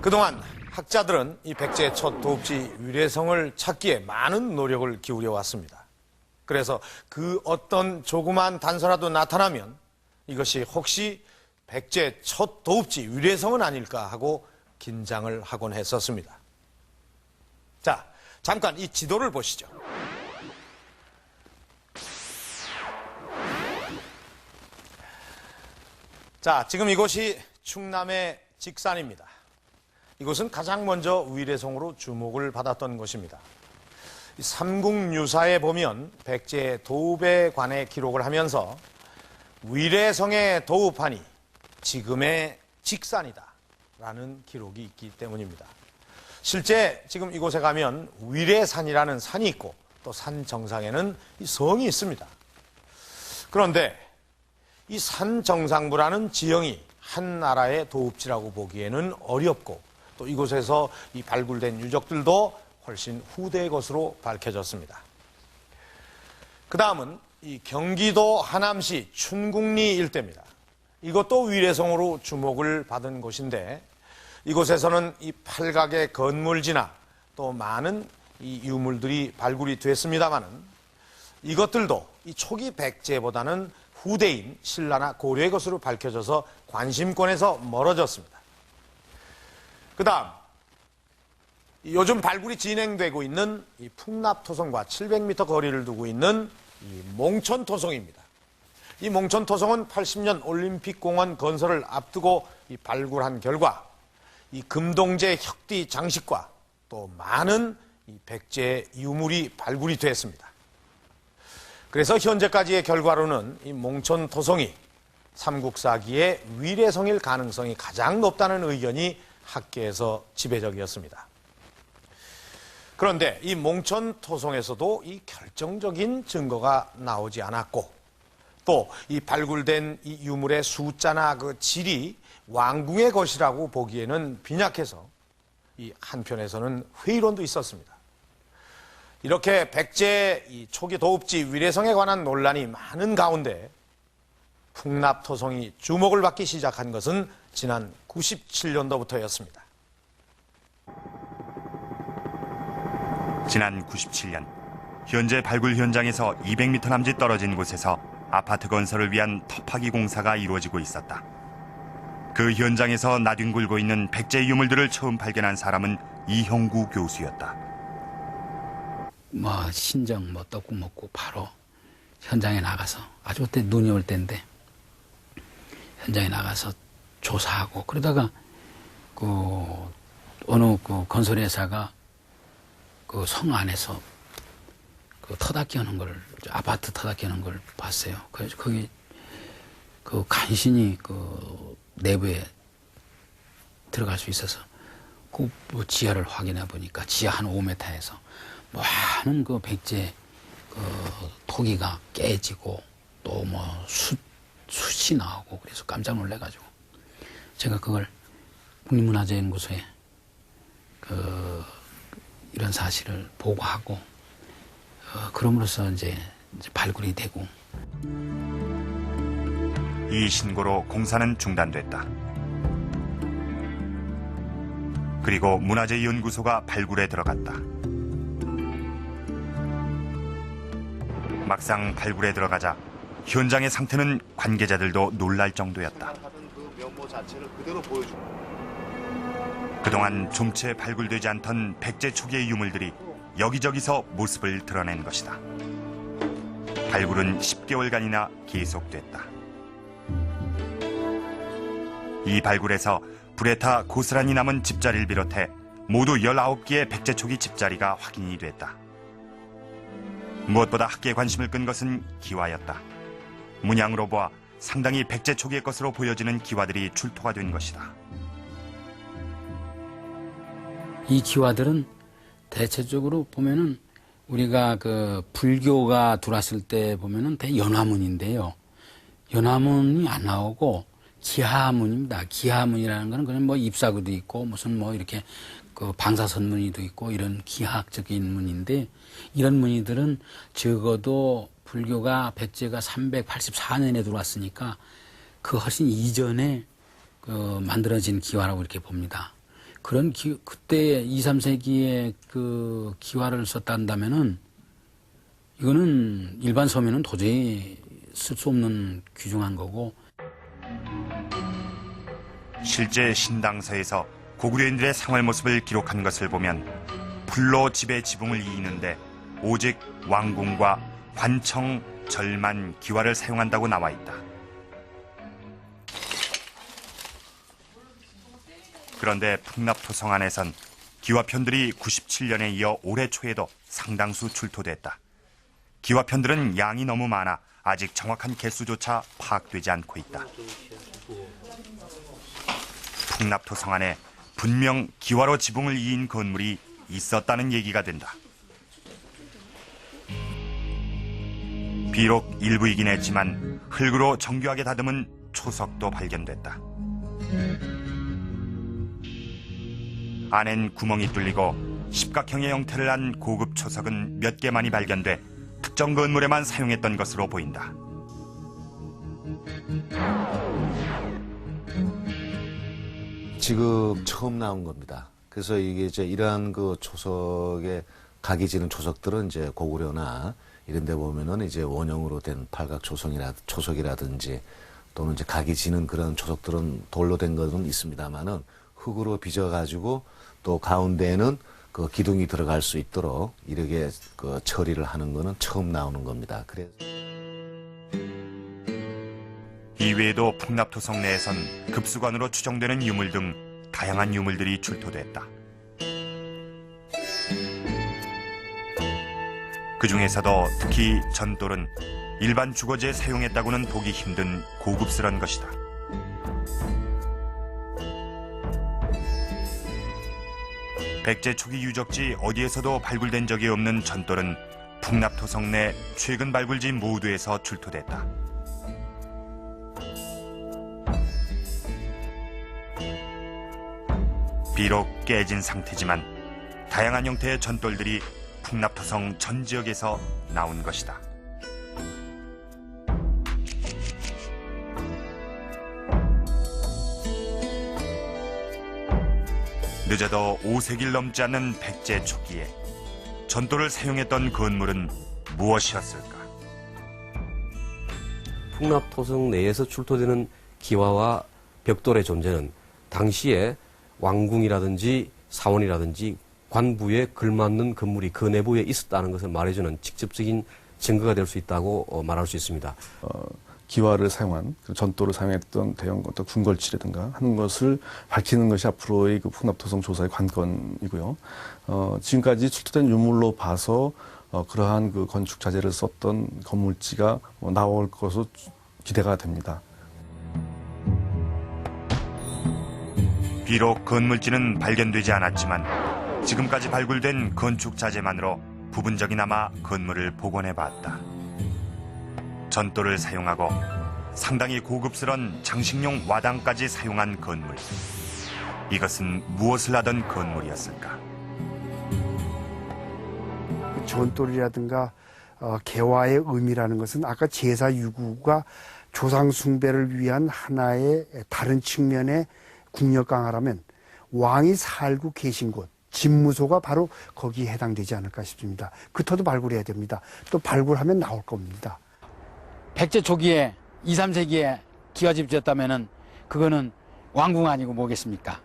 그동안 학자들은 이 백제의 첫 도읍지 위례성을 찾기에 많은 노력을 기울여 왔습니다. 그래서 그 어떤 조그만 단서라도 나타나면 이것이 혹시 백제의 첫 도읍지 위례성은 아닐까 하고 긴장을 하곤 했었습니다. 자, 잠깐 이 지도를 보시죠. 자, 지금 이곳이 충남의 직산입니다. 이곳은 가장 먼저 위례성으로 주목을 받았던 곳입니다. 삼국유사에 보면 백제의 도읍에 관해 기록을 하면서 위례성의 도읍하니 지금의 직산이다 라는 기록이 있기 때문입니다. 실제 지금 이곳에 가면 위례산이라는 산이 있고 또 산 정상에는 이 성이 있습니다. 그런데 이 산 정상부라는 지형이 한 나라의 도읍지라고 보기에는 어렵고 또 이곳에서 이 발굴된 유적들도 훨씬 후대의 것으로 밝혀졌습니다. 그 다음은 이 경기도 하남시 춘궁리 일대입니다. 이것도 위례성으로 주목을 받은 곳인데 이곳에서는 이 팔각의 건물지나 또 많은 이 유물들이 발굴이 됐습니다만은 이것들도 이 초기 백제보다는 후대인 신라나 고려의 것으로 밝혀져서 관심권에서 멀어졌습니다. 그 다음 요즘 발굴이 진행되고 있는 이 풍납토성과 700m 거리를 두고 있는 이 몽천토성입니다. 이 몽천토성은 80년 올림픽공원 건설을 앞두고 이 발굴한 결과 이 금동제 혁띠 장식과 또 많은 이 백제 유물이 발굴이 됐습니다. 그래서 현재까지의 결과로는 이 몽천토성이 삼국사기의 위례성일 가능성이 가장 높다는 의견이 학계에서 지배적이었습니다. 그런데 이 몽천토성에서도 이 결정적인 증거가 나오지 않았고 또 이 발굴된 이 유물의 숫자나 그 질이 왕궁의 것이라고 보기에는 빈약해서 이 한편에서는 회의론도 있었습니다. 이렇게 백제 이 초기 도읍지 위례성에 관한 논란이 많은 가운데 풍납토성이 주목을 받기 시작한 것은 지난 97년도부터였습니다. 지난 97년 현재 발굴 현장에서 200m 남짓 떨어진 곳에서 아파트 건설을 위한 터파기 공사가 이루어지고 있었다. 그 현장에서 나뒹굴고 있는 백제 유물들을 처음 발견한 사람은 이형구 교수였다. 신정 떡국 먹고 바로 현장에 나가서 아주 그때 눈이 올 때인데 현장에 나가서 조사하고 그러다가 어느 건설회사가 그 성 안에서 그 터다 끼우는 걸 아파트 터다 끼우는 걸 봤어요. 그래서 거기 그 간신히 그 내부에 들어갈 수 있어서 그 지하를 확인해 보니까 지하 한 5m에서 많은 그 백제 그 토기가 깨지고 또 숯이 나오고 그래서 깜짝 놀래가지고 제가 그걸 국립문화재연구소에 이런 사실을 보고하고 그럼으로써 이제 발굴이 되고 이 신고로 공사는 중단됐다. 그리고 문화재연구소가 발굴에 들어갔다. 막상 발굴에 들어가자 현장의 상태는 관계자들도 놀랄 정도였다. 그동안 좀채 발굴되지 않던 백제 초기의 유물들이 여기저기서 모습을 드러낸 것이다. 발굴은 10개월간이나 계속됐다. 이 발굴에서 불에 타 고스란히 남은 집자리를 비롯해 모두 19개의 백제 초기 집자리가 확인이 됐다. 무엇보다 학계의 관심을 끈 것은 기와였다. 문양으로 보아 상당히 백제 초기의 것으로 보여지는 기와들이 출토가 된 것이다. 이 기와들은 대체적으로 보면은 우리가 그 불교가 들어왔을 때 보면은 대연화문인데요. 연화문이 안 나오고 기하문입니다. 기하문이라는 거는 그냥 ip사구도 있고 무슨 이렇게 그 방사선무늬도 있고 이런 기하학적인 무늬인데 이런 무늬들은 적어도 불교가 백제가 384년에 들어왔으니까 그 훨씬 이전에 만들어진 기와라고 이렇게 봅니다. 그때 2, 3세기에 그 기와를 썼다면은 이거는 일반 서민은 도저히 쓸 수 없는 귀중한 거고. 실제 신당서에서 고구려인들의 생활 모습을 기록한 것을 보면 풀로 집의 지붕을 이이는데 오직 왕궁과 관청, 절만, 기와를 사용한다고 나와 있다. 그런데 풍납토성 안에선 기와편들이 97년에 이어 올해 초에도 상당수 출토됐다. 기와편들은 양이 너무 많아 아직 정확한 개수조차 파악되지 않고 있다. 풍납토성 안에 분명 기와로 지붕을 이은 건물이 있었다는 얘기가 된다. 비록 일부이긴 했지만 흙으로 정교하게 다듬은 초석도 발견됐다. 안엔 구멍이 뚫리고 십각형의 형태를 한 고급 초석은 몇 개만이 발견돼 특정 건물에만 사용했던 것으로 보인다. 지금 처음 나온 겁니다. 그래서 이게 이제 이러한 그 초석에 각이 지는 초석들은 이제 고구려나 이런 데 보면은 이제 원형으로 된 팔각 초석이라든지 또는 이제 각이 지는 그런 초석들은 돌로 된 것은 있습니다만은 흙으로 빚어가지고 또 가운데에는 그 기둥이 들어갈 수 있도록 이렇게 그 처리를 하는 거는 처음 나오는 겁니다. 그래서 이외에도 풍납토성 내에선 급수관으로 추정되는 유물 등 다양한 유물들이 출토됐다. 그 중에서도 특히 전돌은 일반 주거지에 사용했다고는 보기 힘든 고급스런 것이다. 백제 초기 유적지 어디에서도 발굴된 적이 없는 전돌은 풍납토성 내 최근 발굴지 모두에서 출토됐다. 비록 깨진 상태지만 다양한 형태의 전돌들이 풍납토성 전 지역에서 나온 것이다. 늦어도 5세기를 넘지 않는 백제 초기에 전돌을 사용했던 건물은 무엇이었을까? 풍납토성 내에서 출토되는 기와와 벽돌의 존재는 당시에 왕궁이라든지 사원이라든지 관부에 걸맞는 건물이 그 내부에 있었다는 것을 말해주는 직접적인 증거가 될 수 있다고 말할 수 있습니다. 기와를 사용한 전도를 사용했던 대형 어떤 궁궐지라든가 하는 것을 밝히는 것이 앞으로의 그 풍납토성 조사의 관건이고요. 지금까지 출토된 유물로 봐서 그러한 그 건축 자재를 썼던 건물지가 나올 것으로 기대가 됩니다. 비록 건물지는 발견되지 않았지만 지금까지 발굴된 건축 자재만으로 부분적이나마 건물을 복원해봤다. 전도를 사용하고 상당히 고급스런 장식용 와당까지 사용한 건물. 이것은 무엇을 하던 건물이었을까? 전돌이라든가 개화의 의미라는 것은 아까 제사 유구가 조상 숭배를 위한 하나의 다른 측면의 국력 강화라면 왕이 살고 계신 곳, 집무소가 바로 거기에 해당되지 않을까 싶습니다. 그 터도 발굴해야 됩니다. 또 발굴하면 나올 겁니다. 백제 초기에 2, 3세기에 기와집 지었다면은 그거는 왕궁 아니고 뭐겠습니까?